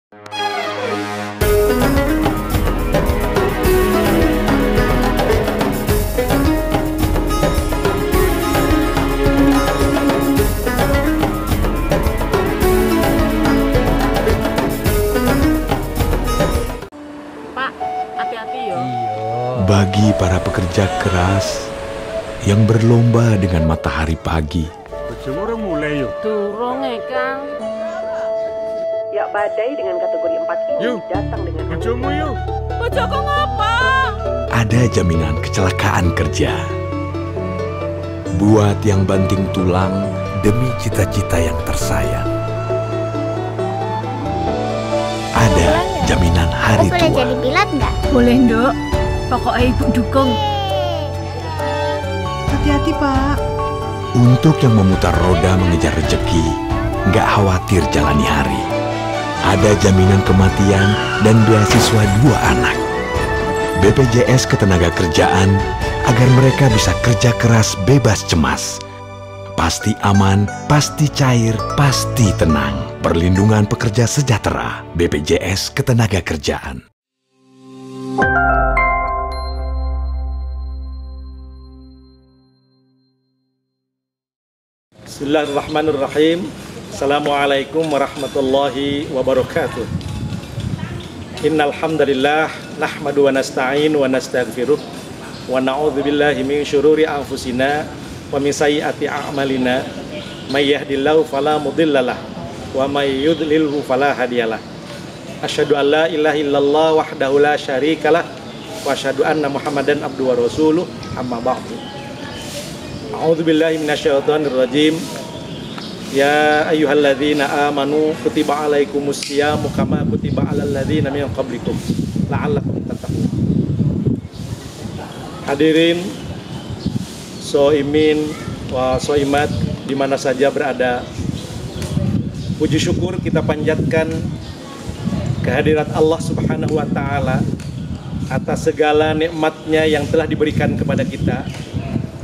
Pak, hati-hati yo. Bagi para pekerja keras yang berlomba dengan matahari pagi, Bojomu mulai yuk. Durung Kang. Ya, badai dengan kategori 4 ini Yuk, datang dengan bojomu yuk. Bojoku ngapa? ada jaminan kecelakaan kerja. Buat yang banting tulang demi cita-cita yang tersayang. Ada jaminan hari Aku boleh tua. jadi pilot nggak? Boleh, Nduk. Pokoknya Ibu dukung. Hati-hati, Pak. Untuk yang memutar roda mengejar rezeki, nggak khawatir jalani hari. Ada jaminan kematian dan beasiswa 2 anak. BPJS Ketenagakerjaan agar mereka bisa kerja keras bebas cemas. Pasti aman, pasti cair, pasti tenang. Perlindungan pekerja sejahtera. BPJS Ketenagakerjaan. Bismillahirrahmanirrahim. Assalamualaikum warahmatullahi wabarakatuh. Innal hamdalillah nahmadu wa nasta'in wa nastaghfiruh wa na'udzu billahi min syururi anfusina wa min sayyiati a'malina may yahdihillahu fala mudhillalah wa may yudlilhu fala hadiyalah. Asyhadu an la ilaha illallah wahdahu la syarikalah wa asyhadu anna Muhammadan abduhu wa rasuluh amma ba'du. A'udzu billahi minasyaitonir rajim. Ya ayyuhalladzina amanu kutiba alaikumus syiyamu kama kutiba alal ladzina min qablikum la'allakum tattaqun. Hadirin soimin wa soimat di mana saja berada, puji syukur kita panjatkan kehadirat Allah Subhanahu wa taala atas segala nikmatnya yang telah diberikan kepada kita.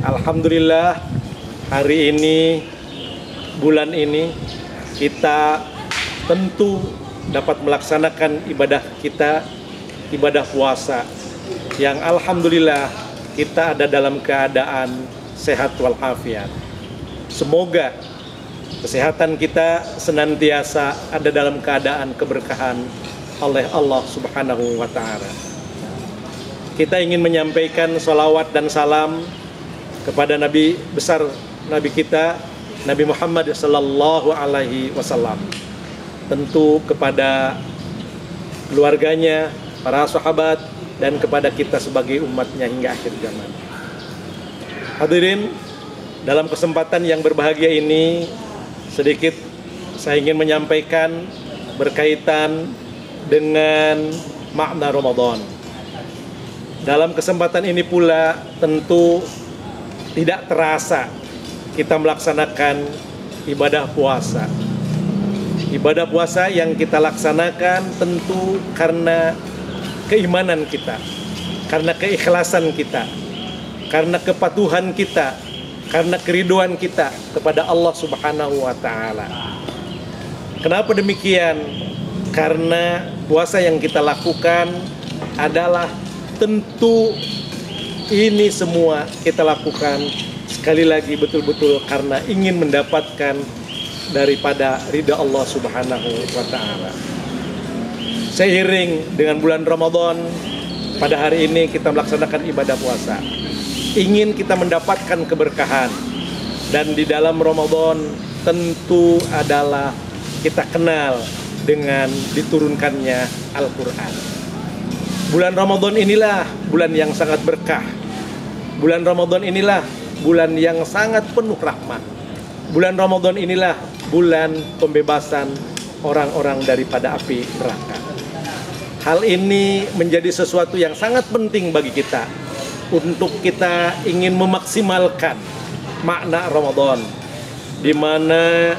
Alhamdulillah, hari ini, bulan ini, kita tentu dapat melaksanakan ibadah kita, ibadah puasa, yang alhamdulillah kita ada dalam keadaan sehat walafiat. Semoga kesehatan kita senantiasa ada dalam keadaan keberkahan oleh Allah Subhanahu wa ta'ala. Kita ingin menyampaikan sholawat dan salam kepada Nabi besar, Nabi kita, Nabi Muhammad sallallahu alaihi wasallam. Tentu kepada keluarganya, para sahabat, dan kepada kita sebagai umatnya hingga akhir zaman. Hadirin, dalam kesempatan yang berbahagia ini, sedikit saya ingin menyampaikan berkaitan dengan makna Ramadan. Dalam kesempatan ini pula tentu tidak terasa kita melaksanakan ibadah puasa. Ibadah puasa yang kita laksanakan tentu karena keimanan kita, karena keikhlasan kita, karena kepatuhan kita, karena keriduan kita kepada Allah Subhanahu wa ta'ala. Kenapa demikian? Karena puasa yang kita lakukan adalah tentu ini semua kita lakukan sekali lagi betul-betul karena ingin mendapatkan daripada ridha Allah Subhanahu wa ta'ala. Seiring dengan bulan Ramadan, pada hari ini kita melaksanakan ibadah puasa. Ingin kita mendapatkan keberkahan, dan di dalam Ramadan tentu adalah kita kenal dengan diturunkannya Al-Quran. Bulan Ramadan inilah bulan yang sangat berkah. Bulan Ramadan inilah bulan yang sangat penuh rahmat. Bulan Ramadan inilah bulan pembebasan orang-orang daripada api neraka. Hal ini menjadi sesuatu yang sangat penting bagi kita untuk kita ingin memaksimalkan makna Ramadan, di mana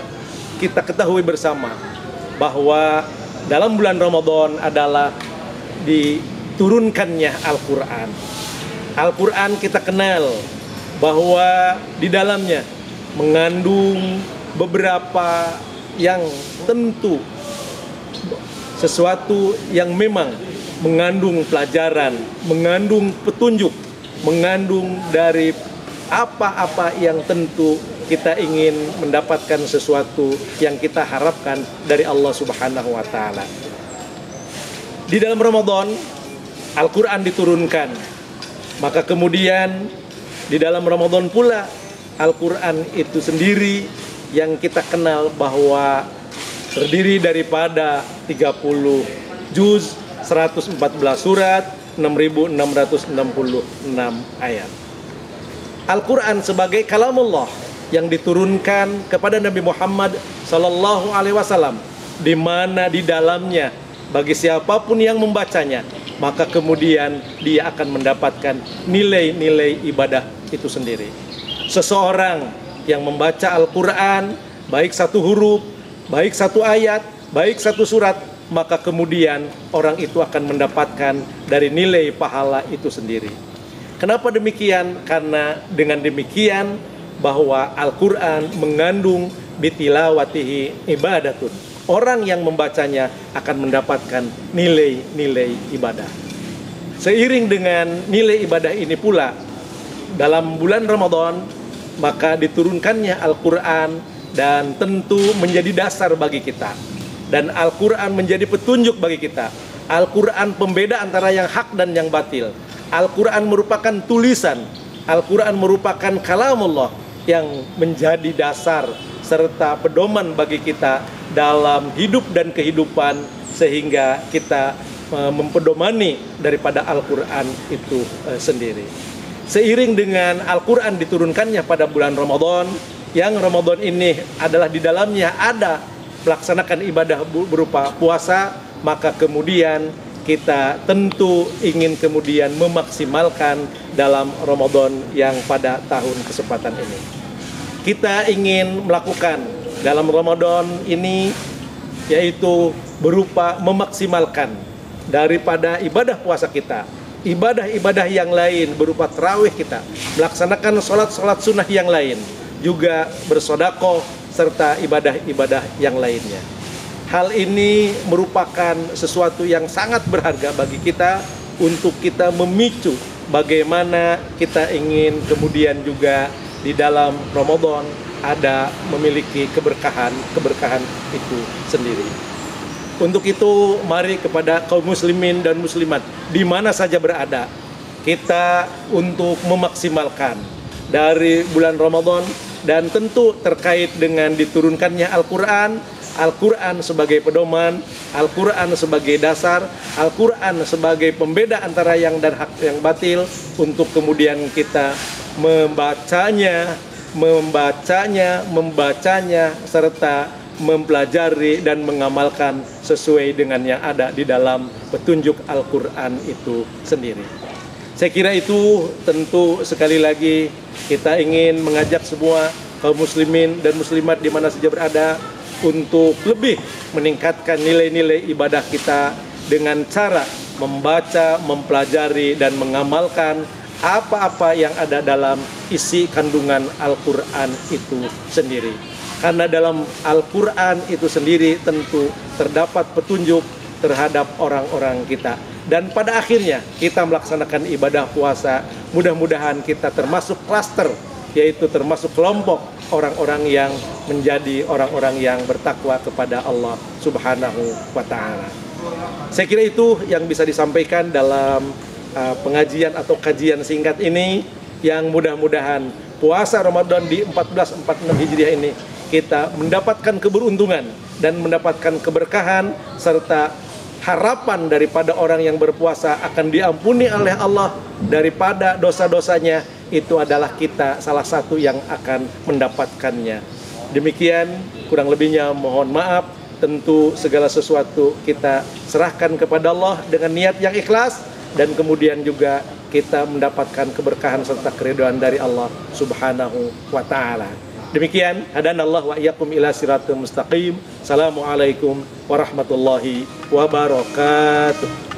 kita ketahui bersama bahwa dalam bulan Ramadan adalah diturunkannya Al-Quran. Al-Quran kita kenal bahwa di dalamnya mengandung beberapa yang tentu sesuatu yang memang mengandung pelajaran, mengandung petunjuk, mengandung dari apa-apa yang tentu kita ingin mendapatkan sesuatu yang kita harapkan dari Allah Subhanahu wa Ta'ala. Di dalam Ramadan, Al-Quran diturunkan, maka kemudian di dalam Ramadan pula Al-Quran itu sendiri yang kita kenal bahwa terdiri daripada 30 juz, 114 surat, 6.666 ayat. Al-Quran sebagai kalamullah yang diturunkan kepada Nabi Muhammad Sallallahu Alaihi Wasallam, di mana di dalamnya bagi siapapun yang membacanya, maka kemudian dia akan mendapatkan nilai-nilai ibadah itu sendiri. Seseorang yang membaca Al-Quran, baik satu huruf, baik satu ayat, baik satu surat, maka kemudian orang itu akan mendapatkan dari nilai pahala itu sendiri. Kenapa demikian? Karena dengan demikian bahwa Al-Quran mengandung bitilawatihi ibadatun. Orang yang membacanya akan mendapatkan nilai-nilai ibadah. Seiring dengan nilai ibadah ini pula, dalam bulan Ramadan, maka diturunkannya Al-Quran dan tentu menjadi dasar bagi kita. Dan Al-Quran menjadi petunjuk bagi kita. Al-Quran pembeda antara yang hak dan yang batil. Al-Quran merupakan tulisan. Al-Quran merupakan kalamullah yang menjadi dasar serta pedoman bagi kita dalam hidup dan kehidupan, sehingga kita mempedomani daripada Al-Quran itu sendiri. Seiring dengan Al-Quran diturunkannya pada bulan Ramadan, yang Ramadan ini adalah di dalamnya ada melaksanakan ibadah berupa puasa, maka kemudian kita tentu ingin kemudian memaksimalkan dalam Ramadan yang pada tahun kesempatan ini. Kita ingin melakukan dalam Ramadan ini yaitu berupa memaksimalkan daripada ibadah puasa kita, ibadah-ibadah yang lain berupa tarawih kita, melaksanakan sholat-sholat sunnah yang lain, juga bersodakoh serta ibadah-ibadah yang lainnya. Hal ini merupakan sesuatu yang sangat berharga bagi kita untuk kita memicu bagaimana kita ingin kemudian juga di dalam Ramadan ada memiliki keberkahan itu sendiri. Untuk itu mari kepada kaum muslimin dan muslimat di mana saja berada, kita untuk memaksimalkan dari bulan Ramadan, dan tentu terkait dengan diturunkannya Al-Quran, Al-Quran sebagai pedoman, Al-Quran sebagai dasar, Al-Quran sebagai pembeda antara yang dan hak yang batil, untuk kemudian kita membacanya, serta mempelajari dan mengamalkan sesuai dengan yang ada di dalam petunjuk Al-Quran itu sendiri. Saya kira itu tentu sekali lagi kita ingin mengajak semua kaum muslimin dan muslimat di mana saja berada untuk lebih meningkatkan nilai-nilai ibadah kita dengan cara membaca, mempelajari, dan mengamalkan apa-apa yang ada dalam isi kandungan Al-Quran itu sendiri. Karena dalam Al-Quran itu sendiri tentu terdapat petunjuk terhadap orang-orang kita. Dan pada akhirnya kita melaksanakan ibadah puasa, mudah-mudahan kita termasuk klaster, yaitu termasuk kelompok orang-orang yang menjadi orang-orang yang bertakwa kepada Allah Subhanahu wa Ta'ala. Saya kira itu yang bisa disampaikan dalam pengajian atau kajian singkat ini, yang mudah-mudahan puasa Ramadan di 1446 Hijriah ini kita mendapatkan keberuntungan dan mendapatkan keberkahan, serta harapan daripada orang yang berpuasa akan diampuni oleh Allah daripada dosa-dosanya, itu adalah kita salah satu yang akan mendapatkannya. Demikian, kurang lebihnya mohon maaf. Tentu segala sesuatu kita serahkan kepada Allah dengan niat yang ikhlas, dan kemudian juga kita mendapatkan keberkahan serta keridhaan dari Allah Subhanahu wa Ta'ala. Demikian, hadanallahu wa iyyakum ila siratal mustaqim. Assalamualaikum warahmatullahi wabarakatuh.